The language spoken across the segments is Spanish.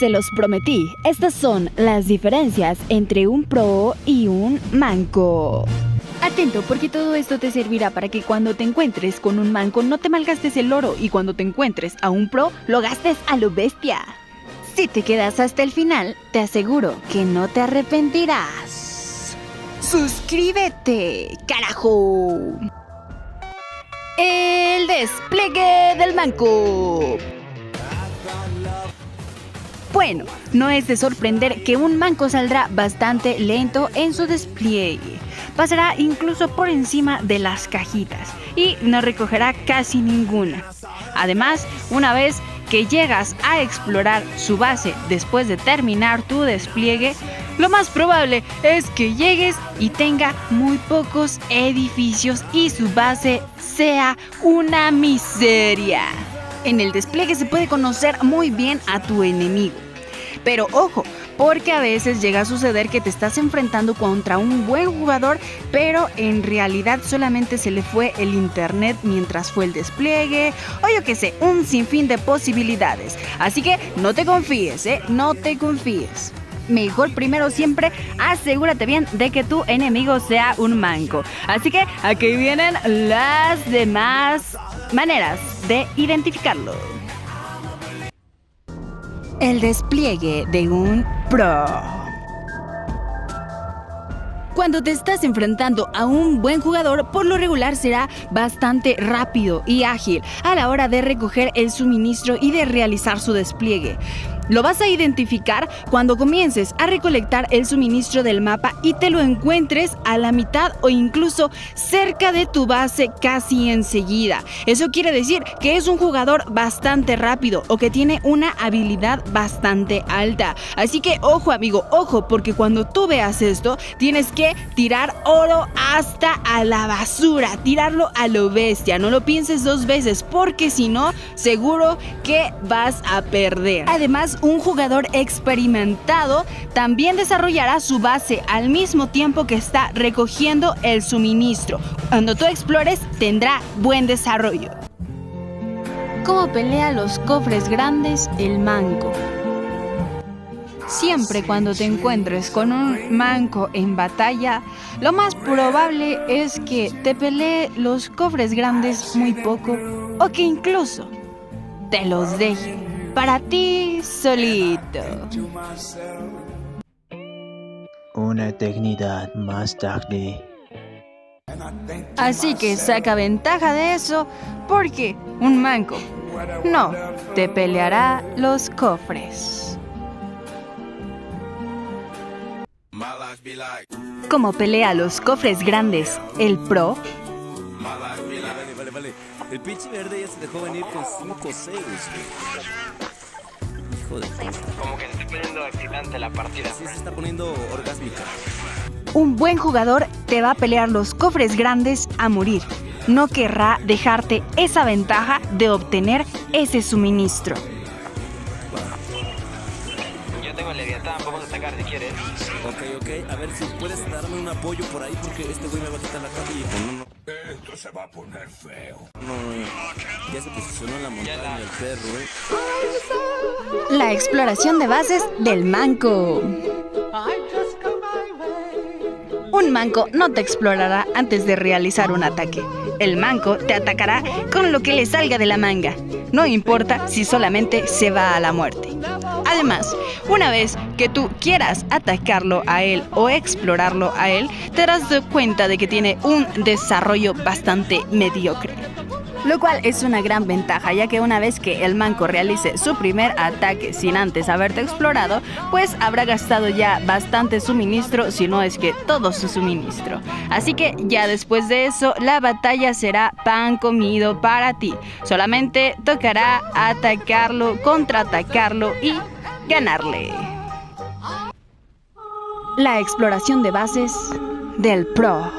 Se los prometí, estas son las diferencias entre un pro y un manco. Atento, porque todo esto te servirá para que cuando te encuentres con un manco no te malgastes el oro y cuando te encuentres a un pro lo gastes a lo bestia. Si te quedas hasta el final, te aseguro que no te arrepentirás. ¡Suscríbete, carajo! El despliegue del manco. Bueno, no es de sorprender que un manco saldrá bastante lento en su despliegue. Pasará incluso por encima de las cajitas y no recogerá casi ninguna. Además, una vez que llegas a explorar su base después de terminar tu despliegue, lo más probable es que llegues y tenga muy pocos edificios y su base sea una miseria. En el despliegue se puede conocer muy bien a tu enemigo. Pero ojo, porque a veces llega a suceder que te estás enfrentando contra un buen jugador, pero en realidad solamente se le fue el internet mientras fue el despliegue, o yo qué sé, un sinfín de posibilidades. Así que no te confíes, no te confíes. Mejor primero siempre asegúrate bien de que tu enemigo sea un manco. Así que aquí vienen las demás maneras de identificarlo. El despliegue de un pro. Cuando te estás enfrentando a un buen jugador, por lo regular será bastante rápido y ágil a la hora de recoger el suministro y de realizar su despliegue. Lo vas a identificar cuando comiences a recolectar el suministro del mapa y te lo encuentres a la mitad o incluso cerca de tu base casi enseguida. Eso quiere decir que es un jugador bastante rápido o que tiene una habilidad bastante alta. Así que ojo amigo, ojo, porque cuando tú veas esto tienes que tirar oro hasta a la basura, tirarlo a lo bestia. No lo pienses dos veces porque si no, seguro que vas a perder. Además, un jugador experimentado también desarrollará su base al mismo tiempo que está recogiendo el suministro. Cuando tú explores, tendrá buen desarrollo. ¿Cómo pelea los cofres grandes el manco? Siempre cuando te encuentres con un manco en batalla, lo más probable es que te pelee los cofres grandes muy poco o que incluso te los deje para ti solito. Una eternidad más tarde. Así que saca ventaja de eso, porque un manco no te peleará los cofres. ¿Cómo pelea los cofres grandes el pro? Vale. El pinche verde ya se dejó venir con 5 Zeus, hijo de puta. Como que se está poniendo excitante la partida. Sí, se está poniendo orgásmica. Un buen jugador te va a pelear los cofres grandes a morir. No querrá dejarte esa ventaja de obtener ese suministro. Yo tengo el Leviatán, vamos a atacar si quieres. Ok, a ver si puedes darme un apoyo por ahí porque este güey me va a quitar la cabilla. Esto se va a poner feo. No. Ya se posicionó en la montaña el perro, La exploración de bases del manco. Un manco no te explorará antes de realizar un ataque. El manco te atacará con lo que le salga de la manga. No importa si solamente se va a la muerte. Además, una vez que tú quieras atacarlo a él o explorarlo a él, te darás cuenta de que tiene un desarrollo bastante mediocre. Lo cual es una gran ventaja, ya que una vez que el manco realice su primer ataque sin antes haberte explorado, pues habrá gastado ya bastante suministro, si no es que todo su suministro. Así que ya después de eso, la batalla será pan comido para ti. Solamente tocará atacarlo, contraatacarlo y ganarle. La exploración de bases del pro.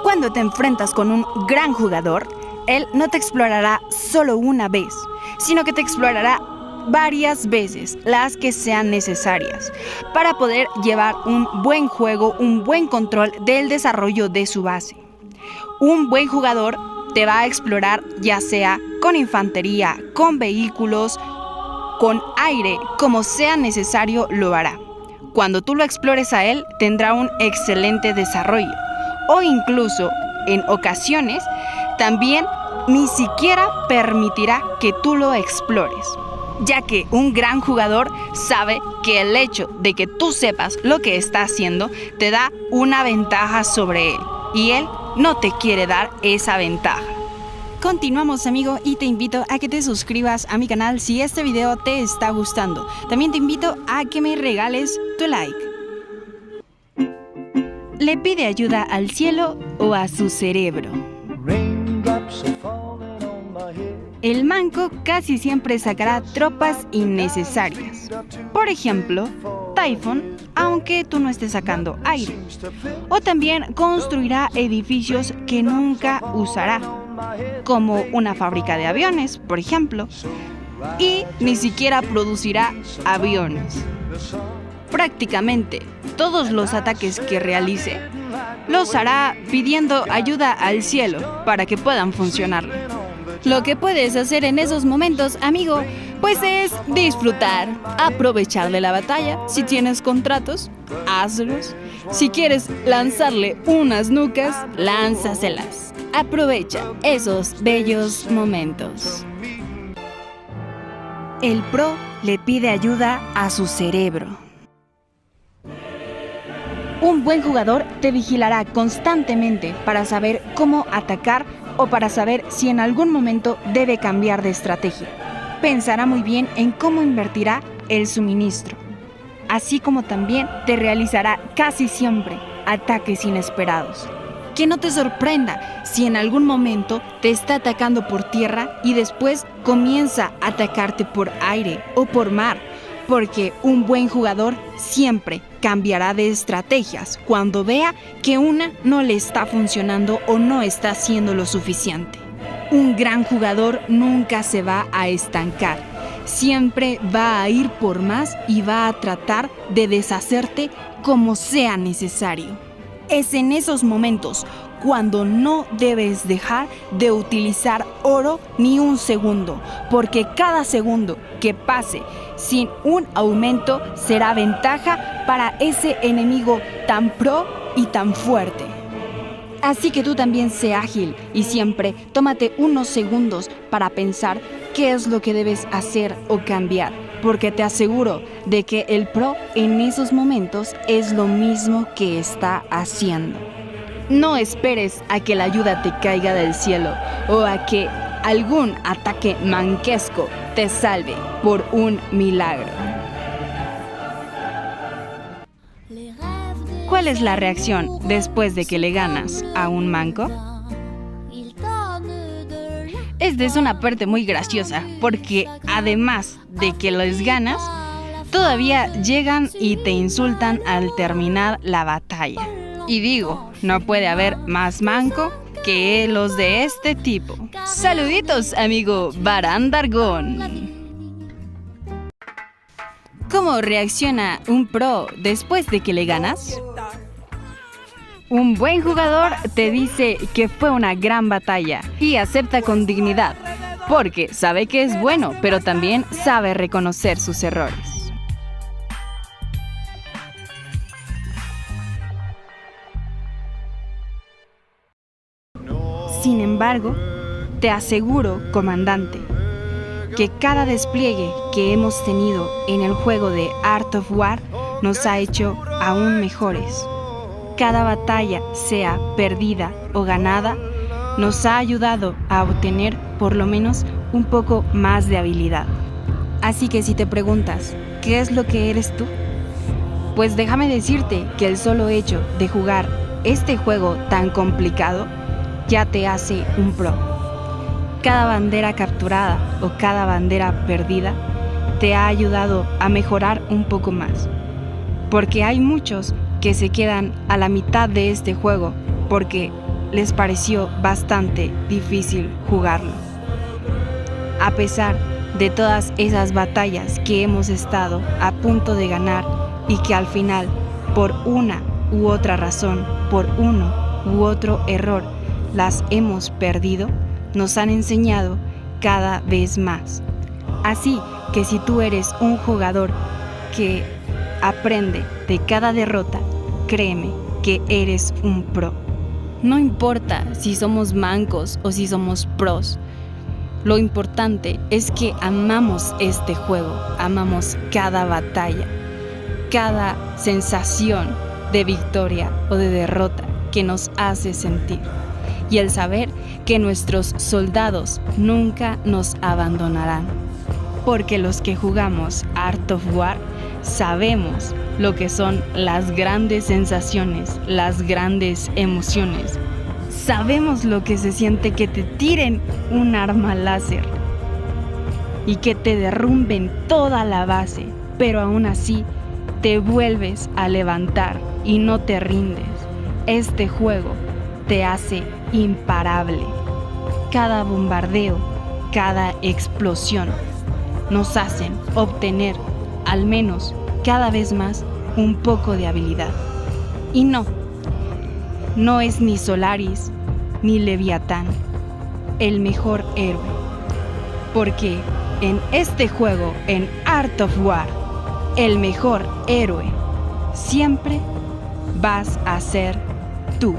Cuando te enfrentas con un gran jugador, él no te explorará solo una vez, sino que te explorará varias veces, las que sean necesarias, para poder llevar un buen juego, un buen control del desarrollo de su base. Un buen jugador te va a explorar ya sea con infantería, con vehículos con aire, como sea necesario, lo hará. Cuando tú lo explores a él, tendrá un excelente desarrollo. O incluso, en ocasiones, también ni siquiera permitirá que tú lo explores, ya que un gran jugador sabe que el hecho de que tú sepas lo que está haciendo te da una ventaja sobre él, y él no te quiere dar esa ventaja. Continuamos, amigo, y te invito a que te suscribas a mi canal si este video te está gustando. También te invito a que me regales tu like. ¿Le pide ayuda al cielo o a su cerebro? El manco casi siempre sacará tropas innecesarias. Por ejemplo, Typhon, aunque tú no estés sacando aire. O también construirá edificios que nunca usará, como una fábrica de aviones, por ejemplo. Y ni siquiera producirá aviones. Prácticamente todos los ataques que realice los hará pidiendo ayuda al cielo para que puedan funcionar. Lo que puedes hacer en esos momentos, amigo, pues es disfrutar, aprovechar de la batalla. Si tienes contratos, hazlos. Si quieres lanzarle unas nucas, lánzaselas. Aprovecha esos bellos momentos. El pro le pide ayuda a su cerebro. Un buen jugador te vigilará constantemente para saber cómo atacar o para saber si en algún momento debe cambiar de estrategia. Pensará muy bien en cómo invertirá el suministro, así como también te realizará casi siempre ataques inesperados. Que no te sorprenda si en algún momento te está atacando por tierra y después comienza a atacarte por aire o por mar, porque un buen jugador siempre cambiará de estrategias cuando vea que una no le está funcionando o no está haciendo lo suficiente. Un gran jugador nunca se va a estancar, siempre va a ir por más y va a tratar de deshacerte como sea necesario. Es en esos momentos cuando no debes dejar de utilizar oro ni un segundo, porque cada segundo que pase sin un aumento será ventaja para ese enemigo tan pro y tan fuerte. Así que tú también sé ágil y siempre tómate unos segundos para pensar qué es lo que debes hacer o cambiar, porque te aseguro de que el pro en esos momentos es lo mismo que está haciendo. No esperes a que la ayuda te caiga del cielo o a que algún ataque manquesco te salve por un milagro. ¿Cuál es la reacción después de que le ganas a un manco? Esta es una parte muy graciosa, porque además de que les ganas, todavía llegan y te insultan al terminar la batalla. Y digo, no puede haber más manco que los de este tipo. Saluditos, amigo Barandargón. ¿Cómo reacciona un pro después de que le ganas? Un buen jugador te dice que fue una gran batalla y acepta con dignidad, porque sabe que es bueno, pero también sabe reconocer sus errores. Sin embargo, te aseguro, comandante, que cada despliegue que hemos tenido en el juego de Art of War nos ha hecho aún mejores. Cada batalla, sea perdida o ganada, nos ha ayudado a obtener por lo menos un poco más de habilidad. Así que si te preguntas, ¿qué es lo que eres tú? Pues déjame decirte que el solo hecho de jugar este juego tan complicado ya te hace un pro. Cada bandera capturada o cada bandera perdida te ha ayudado a mejorar un poco más. Porque hay muchos que se quedan a la mitad de este juego porque les pareció bastante difícil jugarlo. A pesar de todas esas batallas que hemos estado a punto de ganar y que al final, por una u otra razón, por uno u otro error, las hemos perdido, nos han enseñado cada vez más. Así que si tú eres un jugador que aprende de cada derrota, créeme que eres un pro. No importa si somos mancos o si somos pros. Lo importante es que amamos este juego, amamos cada batalla, cada sensación de victoria o de derrota que nos hace sentir. Y el saber que nuestros soldados nunca nos abandonarán. Porque los que jugamos Art of War sabemos lo que son las grandes sensaciones, las grandes emociones. Sabemos lo que se siente que te tiren un arma láser y que te derrumben toda la base, pero aún así te vuelves a levantar y no te rindes. Este juego te hace imparable. Cada bombardeo, cada explosión nos hacen obtener al menos cada vez más un poco de habilidad. Y no es ni Solaris ni Leviatán el mejor héroe, porque en este juego, en Art of War, el mejor héroe siempre vas a ser tú.